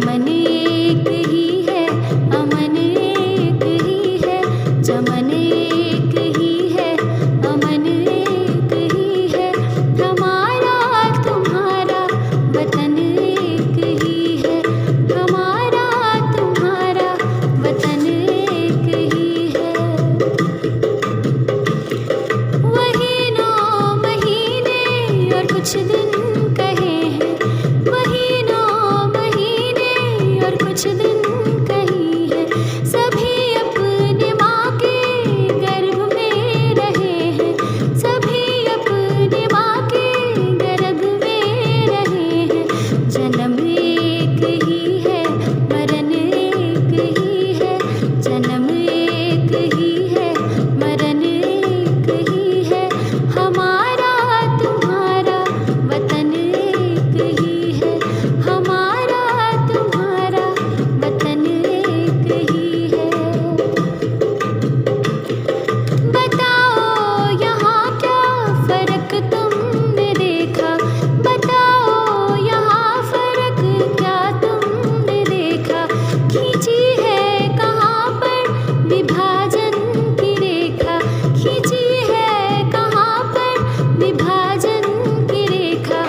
चमन एक ही है, अमन एक ही है, चमन एक ही है, अमन एक ही है, हमारा तुम्हारा वतन एक ही है, हमारा तुम्हारा वतन एक ही है। वही 9 महीने और कुछ दिन कहे हैं, वही 9 महीने और कुछ दिन कही है, सभी अपने माँ के गर्भ में रहे हैं, सभी अपने माँ के गर्भ में रहे हैं, जन्म एक ही है, मरण एक ही है, जन्म एक ही है, मरण एक ही है, हमारा तुम्हारा वतन एक ही है, हमारा तुम्हारा वतन एक ही है। बताओ यहाँ क्या फर्क तुमने देखा, बताओ यहाँ फर्क क्या तुमने देखा, खींची है कहाँ पर विभाजन की रेखा, खींची है कहाँ पर विभाजन की रेखा,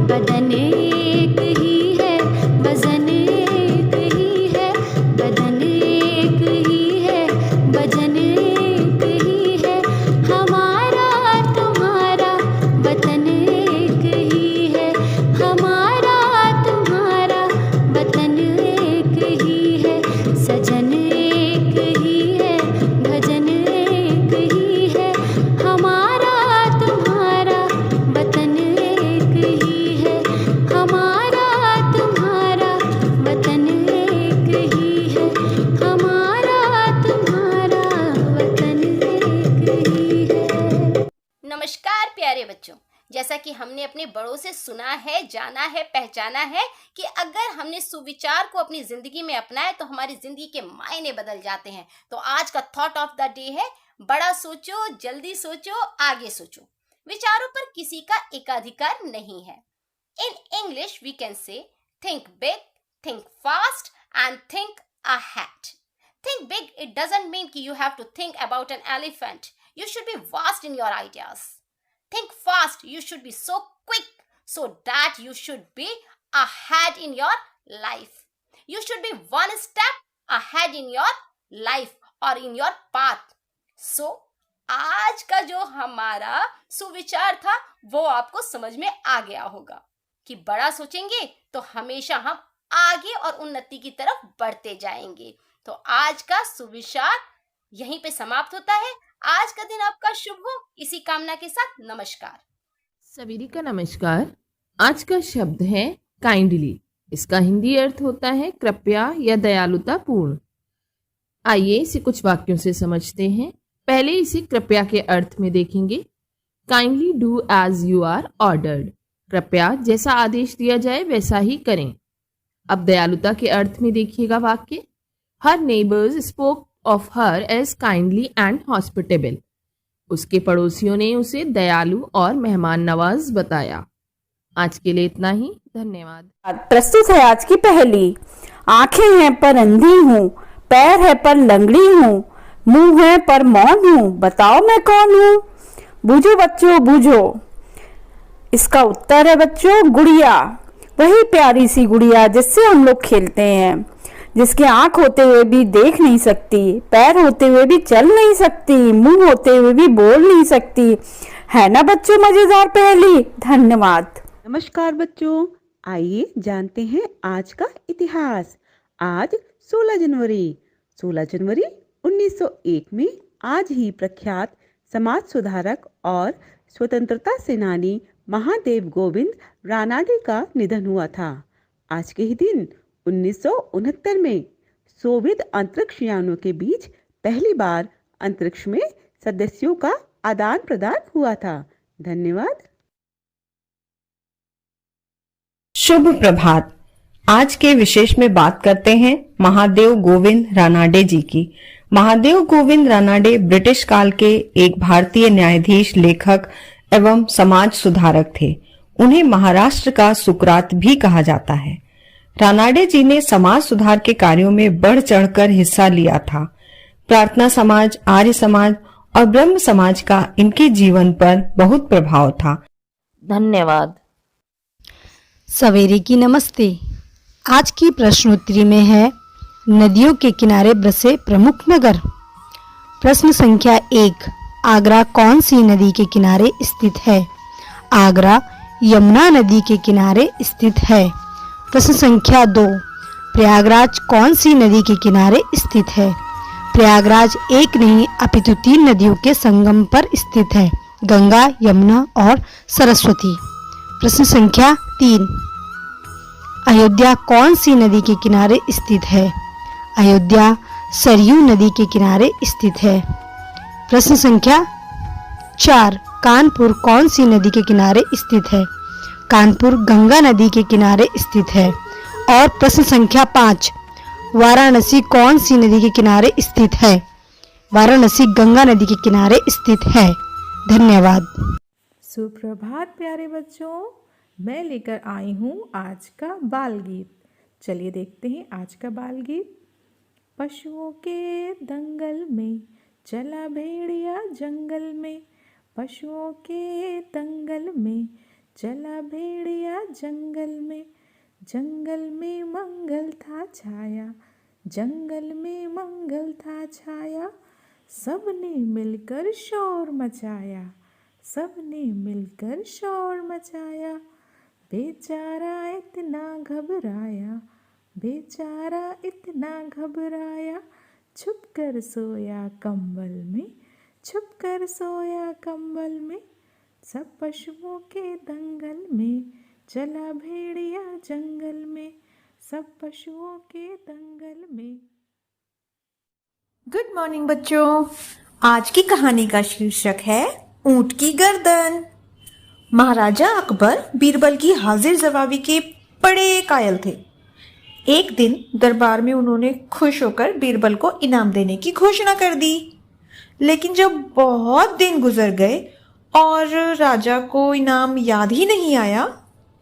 बदन एक ही है, वजन एक ही है, बदन एक ही है, वजन एक ही है, हमारा तुम्हारा वतन एक ही है, हमारा तुम्हारा वतन एक ही है, सजन एक ही है, भजन एक ही है, हमारा तुम्हारा वतन एक ही है, हमारा तुम्हारा वतन एक ही है, हमारा तुम्हारा वतन एक ही है। नमस्कार प्यारे बच्चों, जैसा कि हमने अपने बड़ों से सुना है, जाना है, पहचाना है कि अगर हमने सुविचार को अपनी जिंदगी में अपनाया तो हमारी जिंदगी के मायने बदल जाते हैं। तो आज का थॉट ऑफ द डे है, बड़ा सोचो, जल्दी सोचो, आगे सोचो। विचारों पर किसी का एकाधिकार नहीं है। In English we can say think big, think fast and think ahead. Think big, it doesn't mean कि you have to think about an elephant. You should be vast in your ideas. Think fast, you should be so quick so that you should be ahead in your life. You should be one step ahead in your life or in your path. So, आज का जो हमारा सुविचार था वो आपको समझ में आ गया होगा कि बड़ा सोचेंगे तो हमेशा हम आगे और उन्नति की तरफ बढ़ते जाएंगे। तो आज का सुविचार यहीं पे समाप्त होता है। आज का दिन आपका शुभ हो, इसी कामना के साथ नमस्कार। सभी का नमस्कार। आज का शब्द है काइंडली। इसका हिंदी अर्थ होता है कृपया या दयालुता पूर्ण। आइए इसे कुछ वाक्यों से समझते हैं। पहले इसे कृपया के अर्थ में देखेंगे। Kindly do as you are ordered. कृपया जैसा आदेश दिया जाए वैसा ही करें। अब दयालुता के अर्थ में देखिएगा वाक्य। Her neighbours spoke of her as kindly and hospitable. उसके पड़ोसियों ने उसे दयालु और मेहमान नवाज बताया। आज के लिए इतना ही, धन्यवाद। प्रस्तुत है आज की पहेली। आंखें हैं पर अंधी हूँ, पैर है पर लंगड़ी हूँ, मुंह है पर मौन हूँ, बताओ मैं कौन हूँ। बूझो बच्चों बूझो। इसका उत्तर है बच्चों गुड़िया। वही प्यारी सी गुड़िया जिससे हम लोग खेलते हैं, जिसके आंख होते हुए भी देख नहीं सकती, पैर होते हुए भी चल नहीं सकती, मुंह होते हुए भी बोल नहीं सकती। है ना बच्चों मजेदार पहेली। धन्यवाद। नमस्कार बच्चों, आइए जानते हैं आज का इतिहास। आज 16 जनवरी 1901 में आज ही प्रख्यात समाज सुधारक और स्वतंत्रता सेनानी महादेव गोविंद रानाडे का निधन हुआ था। आज के ही दिन 1969 में सोवियत अंतरिक्ष यानों के बीच पहली बार अंतरिक्ष में सदस्यों का आदान प्रदान हुआ था। धन्यवाद। शुभ प्रभात। आज के विशेष में बात करते हैं महादेव गोविंद रानाडे जी की। महादेव गोविंद रानाडे ब्रिटिश काल के एक भारतीय न्यायाधीश, लेखक एवं समाज सुधारक थे। उन्हें महाराष्ट्र का सुकरात भी कहा जाता है। रानाडे जी ने समाज सुधार के कार्यों में बढ़ चढ़कर हिस्सा लिया था। प्रार्थना समाज, आर्य समाज और ब्रह्म समाज का इनके जीवन पर बहुत प्रभाव था। धन्यवाद। सवेरे की नमस्ते। आज की प्रश्नोत्तरी में है नदियों के किनारे बसे प्रमुख नगर। प्रश्न संख्या 1, आगरा कौन सी नदी के किनारे स्थित है? आगरा यमुना नदी के किनारे स्थित है। प्रश्न संख्या 2, प्रयागराज कौन सी नदी के किनारे स्थित है? प्रयागराज एक नहीं अपितु 3 नदियों के संगम पर स्थित है, गंगा, यमुना और सरस्वती। प्रश्न संख्या 3, अयोध्या कौन सी नदी के किनारे स्थित है? अयोध्या सरयू नदी के किनारे स्थित है। प्रश्न संख्या 4, कानपुर कौन सी नदी के किनारे स्थित है? कानपुर गंगा नदी के किनारे स्थित है। और प्रश्न संख्या 5, वाराणसी कौन सी नदी के किनारे स्थित है? वाराणसी गंगा नदी के किनारे स्थित है। धन्यवाद। सुप्रभात प्यारे बच्चों, मैं लेकर आई हूँ आज का बाल गीत। चलिए देखते हैं आज का बाल गीत। पशुओं के दंगल में चला भेड़िया जंगल में, पशुओं के दंगल में चला भेड़िया जंगल में, जंगल में मंगल था छाया, जंगल में मंगल था छाया, सबने मिलकर शोर मचाया, सबने मिलकर शोर मचाया, बेचारा इतना घबराया, बेचारा इतना घबराया, छुप कर सोया कंबल में, छुप कर सोया कंबल में, सब पशुओं के दंगल में चला भेड़िया जंगल में, सब पशुओं के दंगल में। गुड मॉर्निंग बच्चों, आज की कहानी का शीर्षक है ऊंट की गर्दन। महाराजा अकबर बीरबल की हाजिर जवाबी के बड़े कायल थे। एक दिन दरबार में उन्होंने खुश होकर बीरबल को इनाम देने की घोषणा कर दी। लेकिन जब बहुत दिन गुजर गए और राजा को इनाम याद ही नहीं आया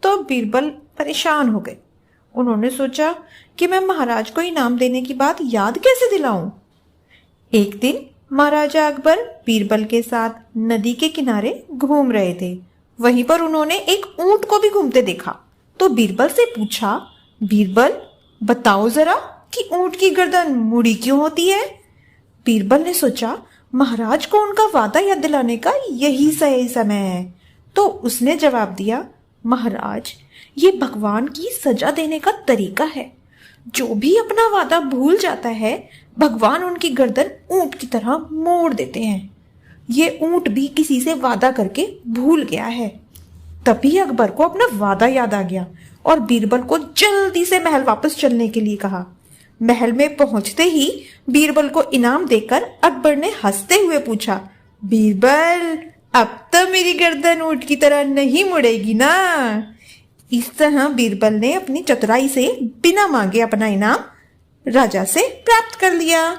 तो बीरबल परेशान हो गए। उन्होंने सोचा कि मैं महाराज को इनाम देने की बात याद कैसे दिलाऊं। एक दिन महाराजा अकबर बीरबल के साथ नदी के किनारे घूम रहे थे। वहीं पर उन्होंने एक ऊंट को भी घूमते देखा तो बीरबल से पूछा, बीरबल बताओ जरा कि ऊंट की गर्दन मुड़ी क्यों होती है। बीरबल ने सोचा महाराज को उनका वादा याद दिलाने का यही सही समय है, तो उसने जवाब दिया, महाराज ये भगवान की सजा देने का तरीका है। जो भी अपना वादा भूल जाता है भगवान उनकी गर्दन ऊंट की तरह मोड़ देते हैं। ये ऊंट भी किसी से वादा करके भूल गया है। तभी अकबर को अपना वादा याद आ गया और बीरबल को जल्दी से महल वापस चलने के लिए कहा। महल में पहुंचते ही बीरबल को इनाम देकर अकबर ने हंसते हुए पूछा, बीरबल अब तो मेरी गर्दन ऊंट की तरह नहीं मुड़ेगी ना। इस तरह बीरबल ने अपनी चतुराई से बिना मांगे अपना इनाम राजा से प्राप्त कर लिया।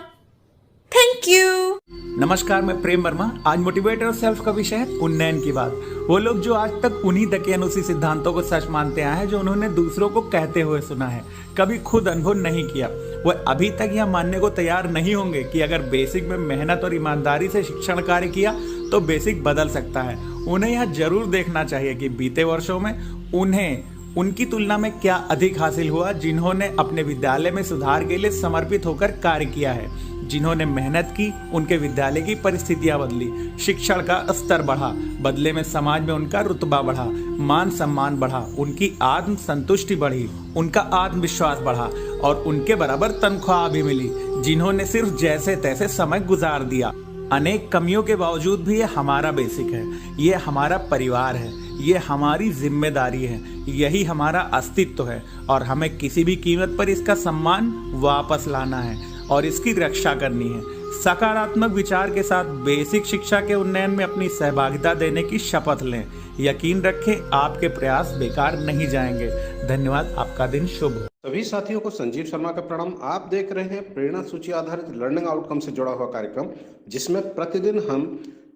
Thank you. नमस्कार, मैं प्रेम वर्मा। आज मोटिवेटर और सेल्फ का विषय है उन्नयन की बात। वो लोग जो आज तक उन्हीं दकियानुसी सिद्धांतों को सच मानते आए हैं जो उन्होंने दूसरों को कहते हुए सुना है, कभी खुद अनुभव नहीं किया, वो अभी तक यह मानने को तैयार नहीं होंगे कि अगर बेसिक में मेहनत और ईमानदारी से शिक्षण कार्य किया तो बेसिक बदल सकता है। उन्हें यह जरूर देखना चाहिए कि बीते वर्षों में उन्हें उनकी तुलना में क्या अधिक हासिल हुआ, जिन्होंने अपने विद्यालय में सुधार के लिए समर्पित होकर कार्य किया है, जिन्होंने मेहनत की, उनके विद्यालय की परिस्थितियां बदली, शिक्षण का स्तर बढ़ा, बदले में समाज में उनका रुतबा बढ़ा, मान सम्मान बढ़ा, उनकी आत्म संतुष्टि बढ़ी, उनका आत्मविश्वास बढ़ा और उनके बराबर तनख्वाह भी मिली, जिन्होंने सिर्फ जैसे तैसे समय गुजार दिया। अनेक कमियों के बावजूद भी ये हमारा बेसिक है, ये हमारा परिवार है, ये हमारी जिम्मेदारी है, यही हमारा अस्तित्व है और हमें किसी भी कीमत पर इसका सम्मान वापस लाना है और इसकी रक्षा करनी है। सकारात्मक विचार के साथ बेसिक शिक्षा के उन्नयन में अपनी सहभागिता देने की शपथ लें। यकीन रखें आपके प्रयास बेकार नहीं जाएंगे। धन्यवाद। आपका दिन शुभ हो। सभी साथियों को संजीव शर्मा का प्रणाम। आप देख रहे हैं प्रेरणा सूची आधारित लर्निंग आउटकम से जुड़ा हुआ कार्यक्रम, जिसमें प्रतिदिन हम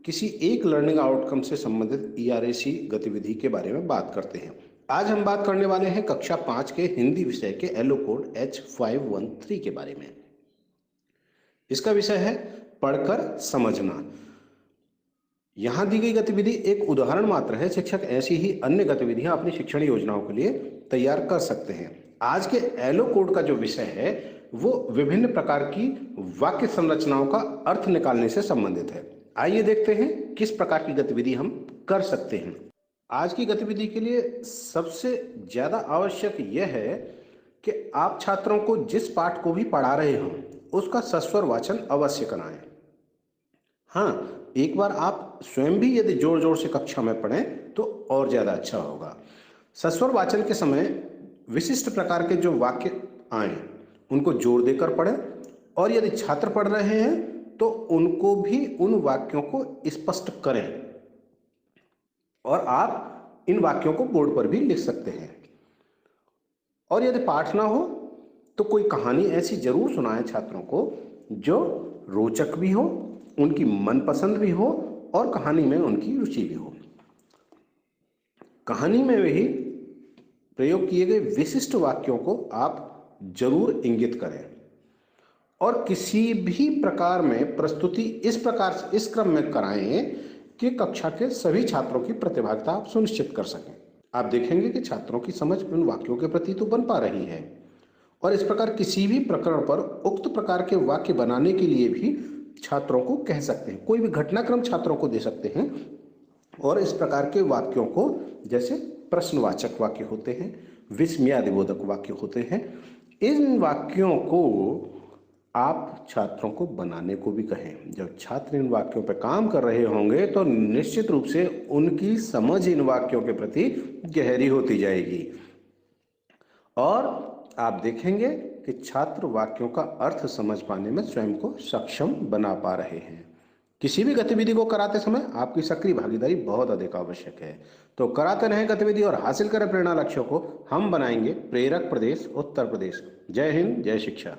किसी एक लर्निंग आउटकम से संबंधित ERAC गतिविधि के बारे में बात करते हैं। आज हम बात करने वाले हैं कक्षा 5 के हिंदी विषय के एलो कोड H513 के बारे में। इसका विषय है पढ़कर समझना। यहाँ दी गई गतिविधि एक उदाहरण मात्र है। शिक्षक ऐसी ही अन्य गतिविधियां अपनी शिक्षण योजनाओं के लिए तैयार कर सकते हैं। आज के एलो कोड का जो विषय है वो विभिन्न प्रकार की वाक्य संरचनाओं का अर्थ निकालने से संबंधित है। आइए देखते हैं किस प्रकार की गतिविधि हम कर सकते हैं। आज की गतिविधि के लिए सबसे ज्यादा आवश्यक यह है कि आप छात्रों को जिस पाठ को भी पढ़ा रहे हों उसका सस्वर वाचन अवश्य कराएं। हाँ, एक बार आप स्वयं भी यदि जोर जोर से कक्षा में पढ़ें तो और ज्यादा अच्छा होगा। सस्वर वाचन के समय विशिष्ट प्रकार के जो वाक्य आए उनको जोर देकर पढ़ें और यदि छात्र पढ़ रहे हैं तो उनको भी उन वाक्यों को स्पष्ट करें और आप इन वाक्यों को बोर्ड पर भी लिख सकते हैं। और यदि पाठ ना हो तो कोई कहानी ऐसी जरूर सुनाएं छात्रों को जो रोचक भी हो, उनकी मनपसंद भी हो और कहानी में उनकी रुचि भी हो। कहानी में भी प्रयोग किए गए विशिष्ट वाक्यों को आप जरूर इंगित करें और किसी भी प्रकार में प्रस्तुति इस प्रकार से इस क्रम में कराएं कि कक्षा के सभी छात्रों की प्रतिभागिता आप सुनिश्चित कर सकें। आप देखेंगे कि छात्रों की समझ उन वाक्यों के प्रति तो बन पा रही है और इस प्रकार किसी भी प्रकरण पर उक्त प्रकार के वाक्य बनाने के लिए भी छात्रों को कह सकते हैं। कोई भी घटनाक्रम छात्रों को दे सकते हैं और इस प्रकार के वाक्यों को, जैसे प्रश्नवाचक वाक्य होते हैं, विस्मयादिबोधक वाक्य होते हैं, इन वाक्यों को आप छात्रों को बनाने को भी कहें। जब छात्र इन वाक्यों पर काम कर रहे होंगे तो निश्चित रूप से उनकी समझ इन वाक्यों के प्रति गहरी होती जाएगी और आप देखेंगे कि छात्र वाक्यों का अर्थ समझ पाने में स्वयं को सक्षम बना पा रहे हैं। किसी भी गतिविधि को कराते समय आपकी सक्रिय भागीदारी बहुत अधिक आवश्यक है। तो कराते रहें गतिविधि और हासिल करें प्रेरणा लक्ष्यों को। हम बनाएंगे प्रेरक प्रदेश उत्तर प्रदेश। जय हिंद, जय शिक्षा।